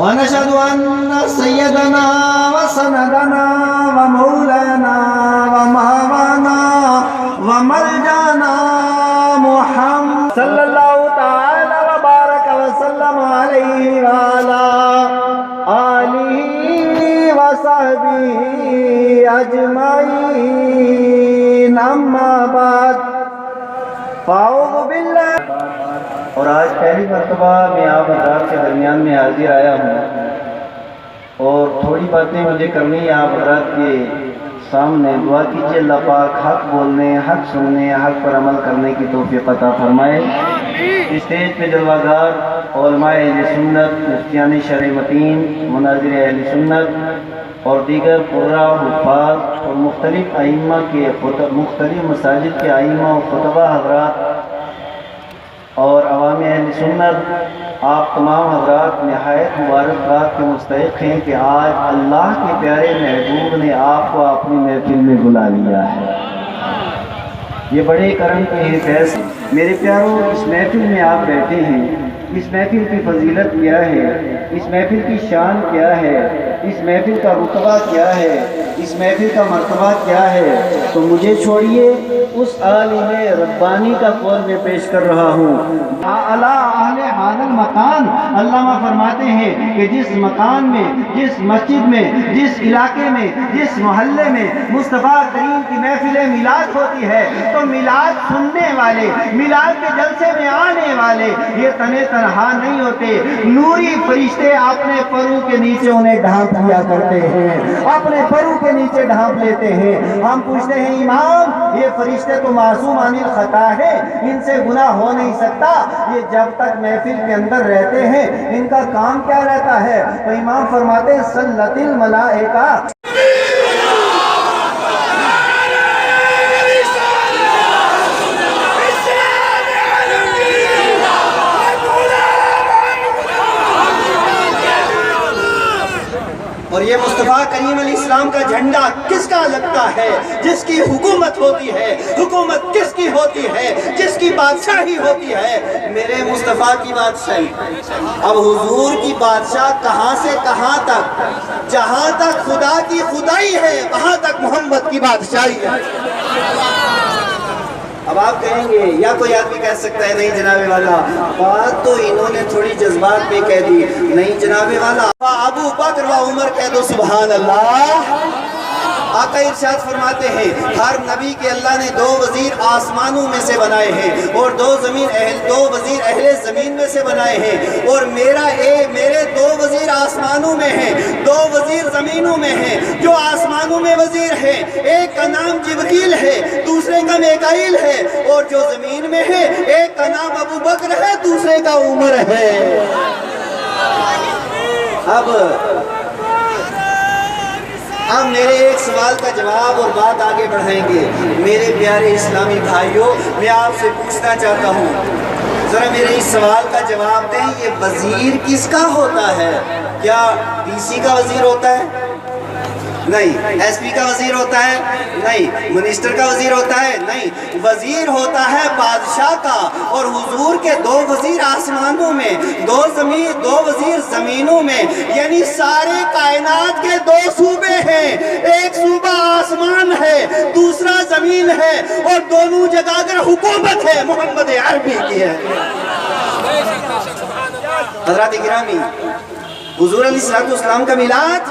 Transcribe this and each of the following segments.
ونشهد أن سيدنا وسندنا ومولانا ومولانا وملجانا محمد صلی اللہ تعالی وبارک وسلم علیہ وعلى آلہ وصحبہ اجمعین اما بعد فاعوذ باللہ. اور آج پہلی مرتبہ میں آپ حضرات کے درمیان میں حاضر آیا ہوں اور تھوڑی باتیں مجھے کرنی ہے آپ حضرات کے سامنے. دعا کیجیے اللہ پاک حق بولنے، حق سننے، حق پر عمل کرنے کی توفیق عطا فرمائے. اسٹیج پہ جلوہ علماء اہل سنت، مفتیان شرع متین، مناظر اہل سنت اور دیگر قراء، حفاظ اور مختلف ائمہ کے مختلف مساجد کے ائمہ و خطبہ حضرات اور عوام اہل سنت، آپ تمام حضرات نہایت مبارکباد کے مستحق ہیں کہ آج اللہ کے پیارے محبوب نے آپ کو اپنی محفل میں بلا لیا ہے. یہ بڑے کرم کے ہیں فیض. میرے پیاروں، اس محفل میں آپ بیٹھے ہیں. اس محفل کی فضیلت کیا ہے، اس محفل کی شان کیا ہے، اس محفل کا رتبہ کیا ہے، اس محفل کا مرتبہ کیا ہے، تو مجھے چھوڑیے اس عالم ربانی کا قول میں پیش کر رہا ہوں. اعلیٰ اہل حاضر مکان، علامہ فرماتے ہیں کہ جس مکان میں، جس مسجد میں، جس علاقے میں، جس محلے میں مصطفیٰ کریم کی محفل میلاد ہوتی ہے تو میلاد سننے والے، میلاد کے جلسے میں آنے والے یہ تنے تنہا نہیں ہوتے. نوری فرشتے اپنے پروں کے نیچے انہیں ڈھانپ لیا کرتے ہیں، اپنے پروں کے نیچے ڈھانپ لیتے ہیں. ہم پوچھتے ہیں امام، یہ فرشتے تو معصوم عن الخطا ہے، ان سے گناہ ہو نہیں سکتا، یہ جب تک محفل کے اندر رہتے ہیں ان کا کام کیا رہتا ہے؟ تو امام فرماتے ہیں صلت الملائکہ. اور یہ مصطفیٰ کریم علیہ السلام کا جھنڈا کس کا لگتا ہے؟ جس کی حکومت ہوتی ہے. حکومت کس کی ہوتی ہے؟ جس کی بادشاہی ہوتی ہے. میرے مصطفیٰ کی بادشاہی. اب حضور کی بادشاہ کہاں سے کہاں تک؟ جہاں تک خدا کی خدائی ہے وہاں تک محمد کی بادشاہی ہے. اب آپ کہیں گے یا کوئی آدمی کہہ سکتا ہے نہیں جناب والا، بات تو انہوں نے تھوڑی جذبات پہ کہہ دی. نہیں جناب والا، ابو بکر و عمر کہہ دو سبحان اللہ. آقا ارشاد فرماتے ہیں ہر نبی کے اللہ نے دو وزیر آسمانوں میں سے بنائے ہیں اور دو وزیر اہل زمین میں سے بنائے ہیں. اور میرے دو وزیر آسمانوں میں ہیں، دو وزیر زمینوں میں ہیں. جو آسمانوں میں وزیر ہیں ایک کا نام جبریل ہے، دوسرے کا میکائیل ہے. اور جو زمین میں ہے ایک کا نام ابو بکر ہے، دوسرے کا عمر ہے. اب میرے ایک سوال کا جواب اور بات آگے بڑھائیں گے. میرے پیارے اسلامی بھائیوں، میں آپ سے پوچھنا چاہتا ہوں، ذرا میرے اس سوال کا جواب دیں. یہ وزیر کس کا ہوتا ہے؟ کیا ڈی سی کا وزیر ہوتا ہے؟ نہیں. ایس پی کا وزیر ہوتا ہے؟ نہیں. منسٹر کا وزیر ہوتا ہے؟ نہیں. وزیر ہوتا ہے بادشاہ کا. اور حضور کے دو وزیر آسمانوں میں، دو وزیر زمینوں میں، یعنی سارے کائنات کے دو صوبے ہیں. ایک صوبہ آسمان ہے، دوسرا زمین ہے، اور دونوں جگہ اگر حکومت ہے محمد عربی کی ہے. حضرات گرامی، حضور علیہ السلام کا میلاد،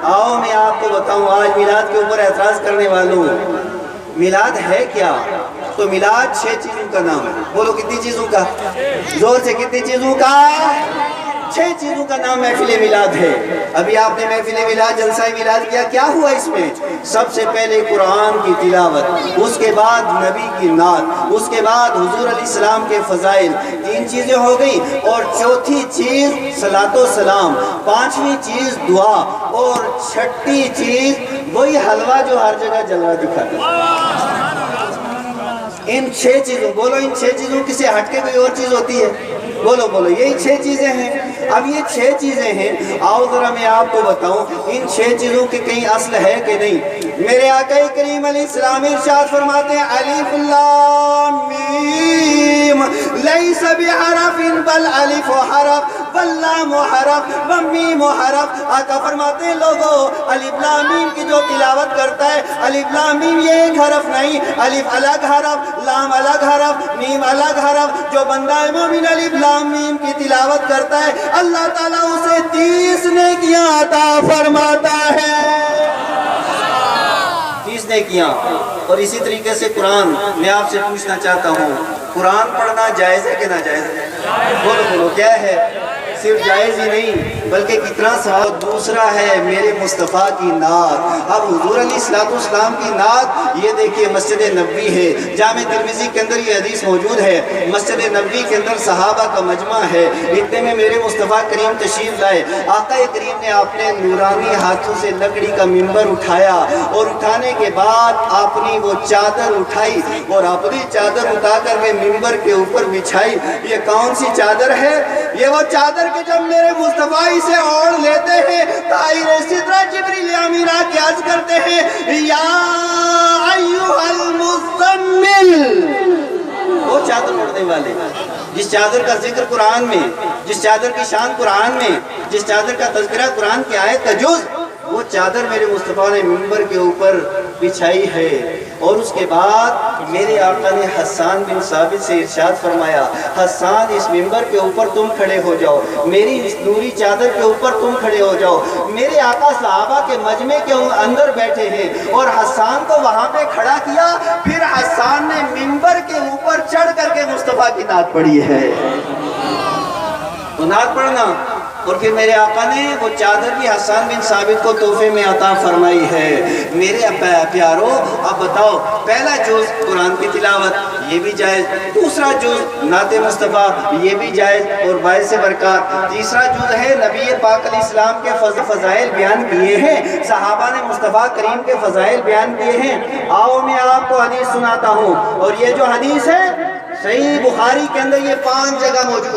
آؤ میں آپ کو بتاؤں. آج میلاد کے اوپر اعتراض کرنے والوں، میلاد ہے کیا؟ تو میلاد 6 چیزوں کا نام ہے. بولو کتنی چیزوں کا؟ زور سے کتنی چیزوں کا؟ 6 چیزوں کا نام محفل میلاد ہے. ابھی آپ نے محفل میلاد، جلسہ میلاد کیا ہوا اس میں؟ سب سے پہلے قرآن کی تلاوت، اس کے بعد نبی کی نعت، اس کے بعد حضور علیہ السلام کے فضائل. 3 چیزیں ہو گئی. اور چوتھی چیز صلاۃ و سلام، 5ویں چیز دعا، اور 6ٹھی چیز وہی حلوہ جو ہر جگہ جلوہ دکھاتا ہے. ان 6 چیزوں، بولو ان 6 چیزوں کسی ہٹ کے کوئی اور چیز ہوتی ہے؟ بولو یہی 6 چیزیں ہیں. اب یہ 6 چیزیں ہیں، آؤ ذرا میں آپ کو بتاؤں ان 6 چیزوں کے کہیں اصل ہے کہ نہیں. میرے آقا کریم علیہ السلام ارشاد فرماتے ہیں الف لام میم ليس بحرف بل الف حرف واللام حرف والمیم حرف۔ آقا فرماتے ہیں لوگوں الف لام میم کی جو تلاوت کرتا ہے، الف لام میم یہ ایک حرف نہیں، الف الگ حرف، لام الگ حرف، میم الگ حرف۔ جو بندہ مومن الف لام میم کی تلاوت کرتا ہے اللہ تعالیٰ اسے 30 نیکیاں عطا فرماتا ہے، 30 نیکیاں۔ اور اسی طریقے سے قرآن، میں آپ سے پوچھنا چاہتا ہوں قرآن پڑھنا جائز ہے کہ ناجائز ہے؟ بولو بولو کیا ہے؟ صرف جائز ہی نہیں بلکہ کتنا ثواب۔ دوسرا ہے میرے مصطفیٰ کی نعت۔ اب حضور علیہ السلام کی نعت یہ دیکھیے مسجد نبوی ہے، جامع ترمذی کے اندر یہ حدیث موجود ہے، مسجد نبوی کے اندر صحابہ کا مجمع ہے، اتنے میں میرے مصطفیٰ کریم تشریف لائے۔ آقا کریم نے اپنے نورانی ہاتھوں سے لکڑی کا منبر اٹھایا اور اٹھانے کے بعد اپنی وہ چادر اٹھائی اور اپنی چادر اٹھا کر کے منبر کے اوپر بچھائی۔ یہ کون سی چادر ہے؟ یہ وہ چادر کہ جب میرے مصطفیٰ اسے اوڑھ لیتے ہیں طائر سدرہ جبریل امین آ کے عرض کرتے ہیں یا ایھا المزمل، وہ چادر اوڑھنے والے جس چادر کا ذکر قرآن میں، جس چادر کی شان قرآن میں، جس چادر کا تذکرہ قرآن کی آیت کا جز، وہ چادر میرے مصطفیٰ نے منبر کے اوپر بچھائی ہے۔ اور اس کے بعد میرے آقا نے حسان بن ثابت سے ارشاد فرمایا حسان اس منبر کے اوپر تم کھڑے ہو جاؤ، میری اس نوری چادر کے اوپر تم کھڑے ہو جاؤ۔ میرے آقا صحابہ کے مجمع کے اندر بیٹھے ہیں اور حسان کو وہاں پہ کھڑا کیا، پھر حسان نے منبر کے اوپر چڑھ کر کے مصطفیٰ کی نعت پڑھی ہے۔ وہ نعت پڑھنا، اور پھر میرے آقا نے وہ چادر بھی حسان بن ثابت کو تحفے میں عطا فرمائی ہے۔ میرے پیارو اب بتاؤ، پہلا جز قرآن کی تلاوت یہ بھی جائز، دوسرا جز نعت مصطفیٰ یہ بھی جائز اور باعث برکات، تیسرا جز ہے نبی پاک علیہ السلام کے فضائل بیان کیے ہیں، صحابہ نے مصطفیٰ کریم کے فضائل بیان کیے ہیں۔ آؤ میں آپ کو حدیث سناتا ہوں، اور یہ جو حدیث ہے صحیح بخاری کے اندر یہ 5 جگہ موجود ہے۔